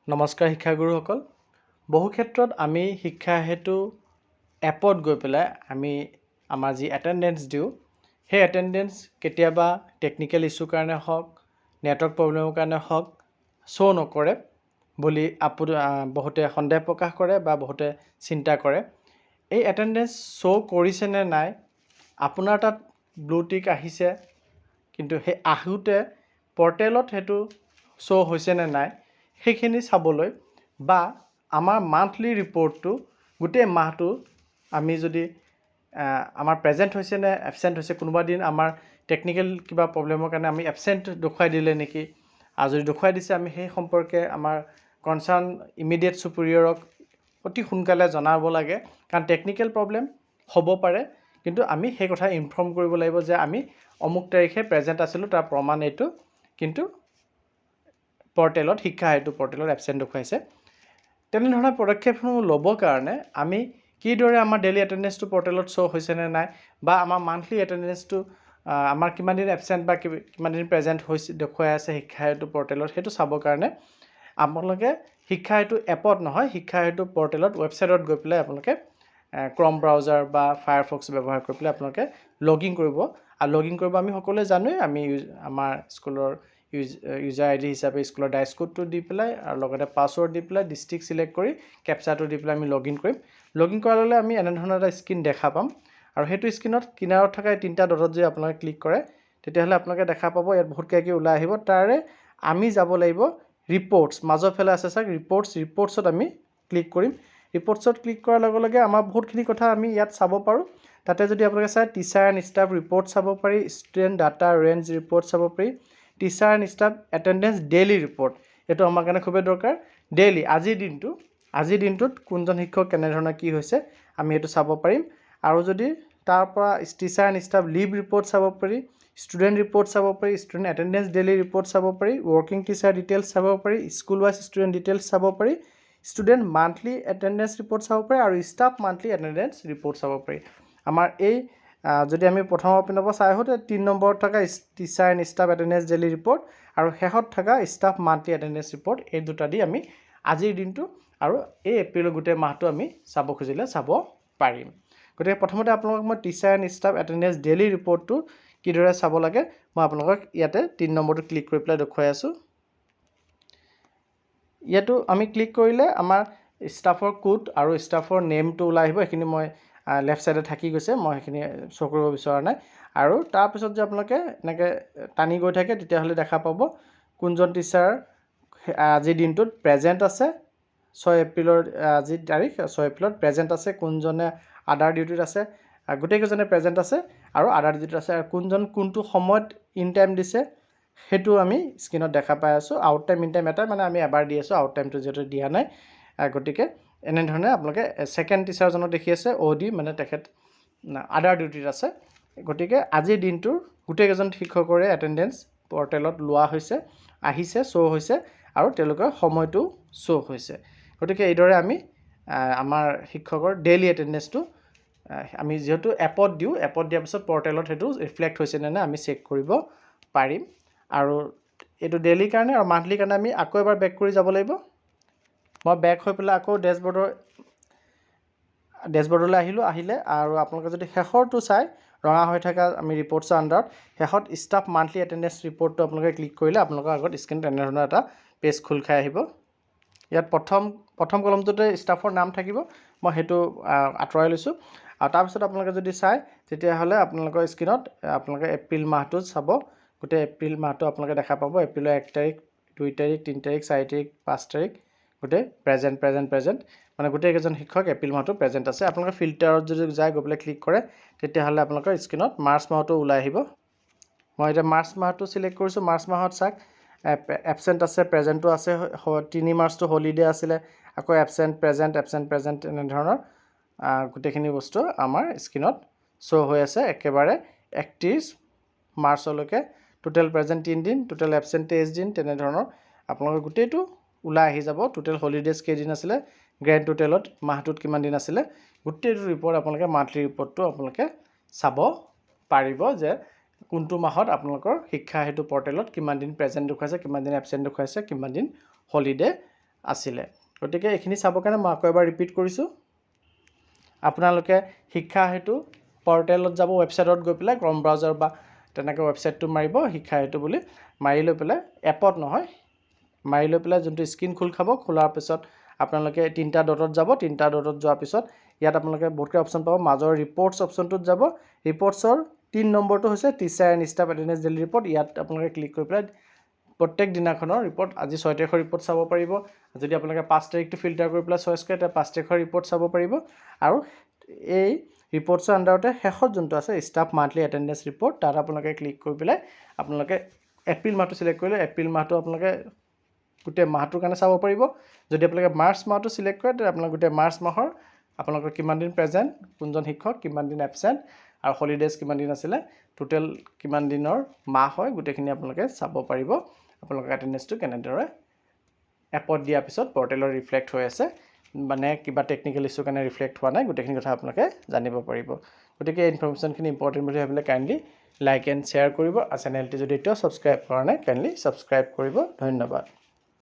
নমস্কাৰ শিক্ষাগুৰুসকল। বহু ক্ষেত্ৰত আমি শিক্ষা হেতু এপত গৈ পেলাই আমি আমাৰ যি এটেণ্ডেঞ্চ দিওঁ সেই এটেণ্ডেঞ্চ কেতিয়াবা টেকনিকেল ইছ্যুৰ কাৰণে হওক, নেটৱৰ্ক প্ৰব্লেমৰ কাৰণে হওক শ্ব' নকৰে বুলি বহুতে সন্দেহ প্ৰকাশ কৰে বা বহুতে চিন্তা কৰে। এই এটেণ্ডেঞ্চ শ্ব' কৰিছে নে নাই, আপোনাৰ তাত ব্লু টিক আহিছে কিন্তু সেই আহোঁতে পৰ্টেলত সেইটো শ্ব' হৈছে নে নাই সেইখিনি চাবলৈ বা আমাৰ মান্থলি ৰিপৰ্টটো গোটেই মাহটো আমি যদি আমাৰ প্ৰেজেণ্ট হৈছে নে এবচেণ্ট হৈছে, কোনোবা দিন আমাৰ টেকনিকেল কিবা প্ৰব্লেমৰ কাৰণে আমি এবচেণ্ট দেখুৱাই দিলে নেকি, আৰু যদি দেখুৱাই দিছে আমি সেই সম্পৰ্কে আমাৰ কনচাৰ্ণ ইমিডিয়েট ছুপিৰিয়ৰক অতি সোনকালে জনাব লাগে। কাৰণ টেকনিকেল প্ৰব্লেম হ'ব পাৰে, কিন্তু আমি সেই কথা ইনফৰ্ম কৰিব লাগিব যে আমি অমুক তাৰিখে প্ৰেজেণ্ট আছিলোঁ, তাৰ প্ৰমাণ এইটো, কিন্তু পৰ্টেলত শিক্ষা হেতু পৰ্টেলত এবচেণ্ট দেখুৱাইছে। তেনেধৰণৰ পদক্ষেপসমূহ ল'বৰ কাৰণে আমি কিদৰে আমাৰ ডেইলি এটেণ্ডেঞ্চটো পৰ্টেলত শ্ব' হৈছে নে নাই, বা আমাৰ মান্থলি এটেণ্ডেঞ্চটো আমাৰ কিমান দিন এবচেণ্ট বা কিমান দিন প্ৰেজেণ্ট হৈছে দেখুৱাই আছে শিক্ষা হেতু পৰ্টেলত, সেইটো চাবৰ কাৰণে আপোনালোকে শিক্ষা হেতু এপত নহয়, শিক্ষা হেতু পৰ্টেলত ৱেবছাইটত গৈ পেলাই আপোনালোকে ক্ৰম ব্ৰাউজাৰ বা ফায়াৰফক্স ব্যৱহাৰ কৰি পেলাই আপোনালোকে লগ ইন কৰিব। আৰু লগ ইন কৰিব আমি সকলোৱে জানোৱেই, আমি আমাৰ স্কুলৰ ইউজাৰ আই ডি হিচাপে স্কুলৰ ডাইচ কোডটো দি পেলাই আৰু লগতে পাছৱৰ্ড দি পেলাই ডিষ্ট্ৰিক্ট ছিলেক্ট কৰি কেপচাটো দি পেলাই আমি লগ ইন কৰিম। লগ ইন কৰাৰ লগে আমি এনেধৰণৰ এটা স্ক্ৰীন দেখা পাম, আৰু সেইটো স্ক্ৰীনত কিনাৰত থকা এই তিনিটা ডটত যদি আপোনালোকে ক্লিক কৰে তেতিয়াহ'লে আপোনালোকে দেখা পাব ইয়াত বহুত কিবাকিবি ওলাই আহিব। তাৰে আমি যাব লাগিব ৰিপৰ্টছ, মাজৰ ফালে আছে চাওক ৰিপৰ্টছত আমি ক্লিক কৰিম। ৰিপৰ্টছত ক্লিক কৰাৰ লগে লগে আমাৰ বহুতখিনি কথা আমি ইয়াত চাব পাৰোঁ। তাতে যদি আপোনালোকে চাই টিচাৰ এণ্ড ষ্টাফ ৰিপৰ্ট চাব পাৰি, ষ্টুডেণ্ট ডাটা ৰেঞ্জ ৰিপৰ্ট চাব পাৰি, teacher and staff attendance daily report, এইটো আমাৰ কাৰণে খুবেই দৰকাৰ। ডেইলি আজিৰ দিনটোত কোনজন শিক্ষক কেনেধৰণে কি হৈছে আমি এইটো চাব পাৰিম। আৰু যদি তাৰ পৰা teacher and staff leave report চাব পাৰি, ষ্টুডেণ্ট ৰিপৰ্ট চাব পাৰি, ষ্টুডেণ্ট এটেণ্ডেঞ্চ ডেইলি ৰিপৰ্ট চাব পাৰি, ৱৰ্কিং টিচাৰ ডিটেইলছ চাব পাৰি, স্কুল ৱাইজ ষ্টুডেণ্ট ডিটেইলছ চাব পাৰি, ষ্টুডেণ্ট মান্থলি এটেণ্ডেঞ্চ ৰিপৰ্ট চাব পাৰি, আৰু ষ্টাফ মান্থলি এটেণ্ডেঞ্চ ৰিপৰ্ট চাব পাৰি। আমাৰ এই যদি আমি প্ৰথমৰ পিনৰ পৰা চাই আহোঁ 3 নম্বৰত থকা teacher and staff attendance daily report আৰু শেষত থকা ষ্টাফ মান্থলি এটেণ্ডেঞ্চ ৰিপৰ্ট, এই দুটা দি আমি আজিৰ দিনটো আৰু এই এপ্ৰিলৰ গোটেই মাহটো আমি চাব খুজিলে চাব পাৰিম। গতিকে প্ৰথমতে আপোনালোকক মই teacher and staff attendance daily ৰিপৰ্টটো কিদৰে চাব লাগে মই আপোনালোকক ইয়াতে 3 নম্বৰটো ক্লিক কৰি পেলাই দেখুৱাই আছোঁ। ইয়াতো আমি ক্লিক কৰিলে আমাৰ ষ্টাফৰ কোড আৰু ষ্টাফৰ নেমটো ওলাই আহিব। সেইখিনি মই লেফ্ট ছাইডে থাকি গৈছে, মই সেইখিনি শ্ব' কৰিব বিচৰা নাই। আৰু তাৰপিছত যে আপোনালোকে এনেকৈ টানি গৈ থাকে তেতিয়াহ'লে দেখা পাব কোনজন টিচাৰ আজিৰ দিনটোত প্ৰেজেণ্ট আছে, 6 এপ্ৰিলৰ আজিৰ তাৰিখ 6 এপ্ৰিলত প্ৰেজেণ্ট আছে, কোনজনে আদাৰ ডিউটিত আছে, গোটেইকেইজনে প্ৰেজেণ্ট আছে আৰু আদাৰ ডিউটিত আছে, আৰু কোনজন কোনটো সময়ত ইন টাইম দিছে সেইটো আমি স্ক্ৰীনত দেখা পাই আছোঁ। আউট টাইম ইন টাইম এটাই, মানে আমি এবাৰ দি আছোঁ, আউট টাইমটো যিহেতু দিয়া নাই। গতিকে এনেধৰণে আপোনালোকে ছেকেণ্ড টিচাৰজনক দেখি আছে OD, মানে তেখেত আদাৰ ডিউটিত আছে। গতিকে আজিৰ দিনটোৰ গোটেইকেইজন শিক্ষকৰে এটেণ্ডেঞ্চ পৰ্টেলত লোৱা হৈছে, আহিছে, শ্ব' হৈছে, আৰু তেওঁলোকৰ সময়টো শ্ব' হৈছে। গতিকে এইদৰে আমি আমাৰ শিক্ষকৰ ডেইলি এটেণ্ডেঞ্চটো আমি যিহেতু এপত দিওঁ, এপত দিয়াৰ পিছত পৰ্টেলত সেইটো ৰিফ্লেক্ট হৈছে নে নাই আমি চেক কৰিব পাৰিম। আৰু এইটো ডেইলিৰ কাৰণে আৰু মান্থলিৰ কাৰণে আমি আকৌ এবাৰ বেক কৰি যাব লাগিব। মই বেক হৈ পেলাই আকৌ ডেছবৰ্ডলৈ আহিলে আৰু আপোনালোকে যদি শেষৰটো চাই ৰঙা হৈ থকা আমি ৰিপৰ্টছৰ আণ্ডাৰত শেষত ষ্টাফ মান্থলি এটেণ্ডেঞ্চ ৰিপৰ্টটো আপোনালোকে ক্লিক কৰিলে আপোনালোকৰ আগত স্ক্ৰীনত এনেধৰণৰ এটা পেজ খোল খাই আহিব। ইয়াত প্ৰথম কলমটোতে ষ্টাফৰ নাম থাকিব, মই সেইটো আঁতৰাই লৈছোঁ। আৰু তাৰপিছত আপোনালোকে যদি চাই তেতিয়াহ'লে আপোনালোকৰ স্ক্ৰীনত আপোনালোকে এপ্ৰিল মাহটো চাব। গোটেই এপ্ৰিল মাহটো আপোনালোকে দেখা পাব। এপ্ৰিলৰ 1 তাৰিখ 2 তাৰিখ 3 তাৰিখ 4 তাৰিখ 5 তাৰিখ গোটেই প্ৰেজেণ্ট, মানে গোটেইকেইজন শিক্ষক এপ্ৰিল মাহটো প্ৰেজেণ্ট আছে। আপোনালোকে ফিল্টাৰত যদি যায় গৈ পেলাই ক্লিক কৰে তেতিয়াহ'লে আপোনালোকৰ স্ক্ৰীনত মাৰ্চ মাহটো ওলাই আহিব। মই এতিয়া মাৰ্চ মাহটো ছিলেক্ট কৰিছোঁ। মাৰ্চ মাহত চাওক এবচেণ্ট আছে, প্ৰেজেণ্টো আছে, 3 মাৰ্চটো হলিডে আছিলে, আকৌ এবচেণ্ট প্ৰেজেণ্ট এনেধৰণৰ গোটেইখিনি বস্তু আমাৰ স্ক্ৰীনত শ্ব' হৈ আছে। একেবাৰে 31 মাৰ্চলৈকে টোটেল প্ৰেজেণ্ট 3 দিন, টোটেল এবচেণ্ট 23 দিন, তেনেধৰণৰ আপোনালোকৰ গোটেইটো ওলাই আহি যাব। টোটেল হলিডেজ কেইদিন আছিলে, গ্ৰেণ্ড টোটেলত মাহটোত কিমান দিন আছিলে, গোটেইটো ৰিপৰ্ট আপোনালোকে মান্থলি ৰিপৰ্টটো আপোনালোকে চাব পাৰিব যে কোনটো মাহত আপোনালোকৰ শিক্ষা হেতু পৰ্টেলত কিমান দিন প্ৰেজেণ্ট দেখুৱাইছে, কিমান দিন এবচেণ্ট দেখুৱাইছে, কিমান দিন হলিডে আছিলে গতিকে এইখিনি চাবৰ কাৰণে মই আকৌ এবাৰ ৰিপিট কৰিছোঁ আপোনালোকে শিক্ষা হেতু পৰ্টেলত যাব ৱেবছাইটত গৈ পেলাই ক্ৰম ব্ৰাউজাৰ বা তেনেকৈ ৱেবছাইটটো মাৰিব শিক্ষা হেতু বুলি মাৰি লৈ পেলাই এপত নহয় মাৰি লৈ পেলাই যোনটো স্ক্ৰীন খোল খাব খোলাৰ পিছত আপোনালোকে তিনিটা ডটত যাব তিনিটা ডটত যোৱাৰ পিছত ইয়াত আপোনালোকে বহুতকৈ অপশ্যন পাব মাজৰ ৰিপৰ্টছ অপশ্যনটোত যাব ৰিপৰ্টছৰ 3 নম্বৰটো হৈছে teacher and staff attendance daily report ইয়াত আপোনালোকে ক্লিক কৰি পেলাই প্ৰত্যেক দিনাখনৰ ৰিপৰ্ট আজি 6 তাৰিখৰ ৰিপৰ্ট চাব পাৰিব যদি আপোনালোকে 5 তাৰিখটো ফিল্টাৰ কৰি পেলাই চইচ কৰে তেতিয়া 5 তাৰিখৰ ৰিপৰ্ট চাব পাৰিব আৰু এই ৰিপৰ্টছৰ আণ্ডাৰতে শেষত যোনটো আছে ষ্টাফ মান্থলি এটেণ্ডেঞ্চ ৰিপৰ্ট তাত আপোনালোকে ক্লিক কৰি পেলাই আপোনালোকে এপ্ৰিল মাহটো চিলেক্ট কৰিলে এপ্ৰিল মাহটো আপোনালোকে গোটেই মাহটোৰ কাৰণে চাব পাৰিব যদি আপোনালোকে মাৰ্চ মাহটো চিলেক্ট কৰে তেতিয়া আপোনালোকে গোটেই মাৰ্চ মাহৰ আপোনালোকৰ কিমান দিন প্ৰেজেণ্ট কোনজন শিক্ষক কিমান দিন এবচেণ্ট আৰু হলিডেজ কিমান দিন আছিলে টোটেল কিমান দিনৰ মাহ হয় গোটেইখিনি আপোনালোকে চাব পাৰিব আপোনালোকৰ এটেণ্ডেঞ্চটো কেনেদৰে এপত দিয়াৰ পিছত পৰ্টেলত ৰিফ্লেক্ট হৈ আছে মানে কিবা টেকনিকেল ইছ্যু কাৰণে ৰিফ্লেক্ট হোৱা নাই গোটেইখিনি কথা আপোনালোকে জানিব পাৰিব গতিকে এই ইনফৰমেশ্যনখিনি ইম্পৰ্টেণ্ট বুলি ভাবিলে কাইণ্ডলি লাইক এণ্ড শ্বেয়াৰ কৰিব আৰু চেনেলটি যদি এতিয়াও ছাবস্ক্ৰাইব কৰা নাই কাইণ্ডলি ছাবস্ক্ৰাইব কৰিব ধন্যবাদ